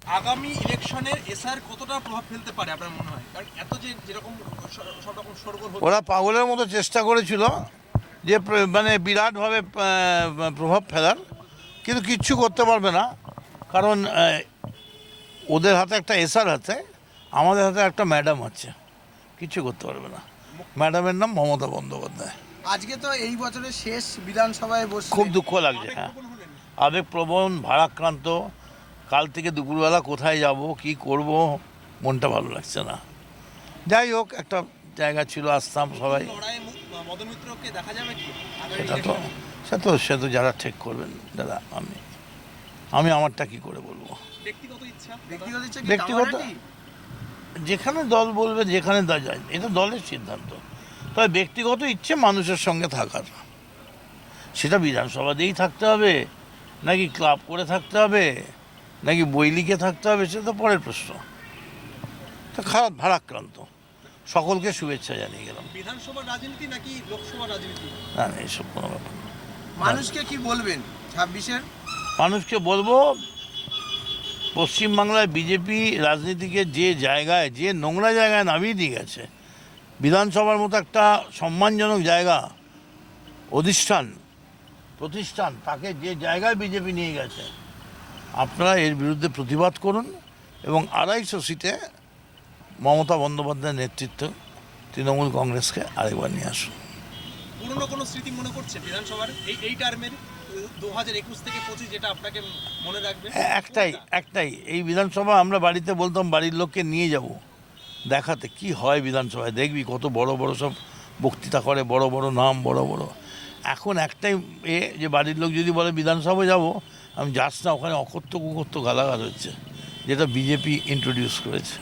আগামী ইলেকশনের এসআর কতটা প্রভাব ফেলতে পারে আপনার মনে হয়? কারণ এত যেরকম সব রকম সরগোল হচ্ছে, ওরা পাগলের মতো চেষ্টা করেছিল যে মানে বিরাটভাবে প্রভাব ফেলার, কিন্তু কিচ্ছু করতে পারবে না। কারণ ওদের হাতে একটা এসআর আছে, আমাদের হাতে একটা ম্যাডাম আছে, কিচ্ছু করতে পারবে না। ম্যাডামের নাম মমতা বন্দ্যোপাধ্যায়। আজকে তো এই বছরের শেষ বিধানসভায় বসে খুব দুঃখ লাগছে, হ্যাঁ, আবেগপ্রবণ হলেন। আবেগপ্রবণ, ভারাক্রান্ত। কাল থেকে দুপুরবেলা কোথায় যাব, কি করব, মনটা ভালো লাগছে না। যাই হোক, একটা জায়গা ছিল, আসতাম সবাই। লড়াইয়ে মদন মিত্রকে দেখা যাবে কি আগামী সেটা তো ইলেকশনে? সে তো যারা ঠিক করবেন দাদা, আমি আমারটা কি করে বলবো। ব্যক্তিগত ইচ্ছা ব্যক্তিগত ইচ্ছা কি ব্যক্তিগত, কামারহাটি? যেখানে দল বলবে, যেখানে যায়, এটা দলের সিদ্ধান্ত। তবে ব্যক্তিগত ইচ্ছে মানুষের সঙ্গে থাকার, সেটা বিধানসভাতেই থাকতে হবে, নাকি ক্লাব করে থাকতে হবে, নাকি বই লিখে থাকতে হবে, সেটা তো পরের প্রশ্ন। তো খারাপ, ভারাক্রান্ত। সকলকে শুভেচ্ছা জানিয়ে গেলাম। বিধানসভার রাজনীতি নাকি লোকসভার রাজনীতি? না না, এসব কোনো ব্যাপার না। মানুষকে কি বলবেন 26-এর? মানুষকে বলবো, পশ্চিমবাংলায় বিজেপি রাজনীতিকে যে জায়গায়, যে নোংরা জায়গায় নামিয়ে দিয়ে গেছে, বিধানসভার মতো একটা সম্মানজনক জায়গা, প্রতিষ্ঠান, তাকে যে জায়গায় বিজেপি নিয়ে গেছে, আপনারা এর বিরুদ্ধে প্রতিবাদ করুন এবং 250 সিটে মমতা বন্দ্যোপাধ্যায়ের নেতৃত্ব তৃণমূল কংগ্রেসকে আরেকবার নিয়ে আসুন। পুরনো কোনো স্মৃতি মনে করছে বিধানসভার এই টার্মের 2021 থেকে 25 যেটা আপনাকে মনে রাখবে? একটাই, এই বিধানসভা আমরা বাড়িতে বলতাম বাড়ির লোককে নিয়ে যাব দেখাতে কি হয় বিধানসভায়, দেখবি কত বড় বড় সব বক্তৃতা করে, বড় বড় নাম, বড় বড়। এখন একটাই যে বাড়ির লোক যদি বলে বিধানসভায় যাব, আমি যাস না, ওখানে অকথ্য কুকথ্য গালাগাল হচ্ছে, যেটা বিজেপি ইন্ট্রোডিউস করেছে।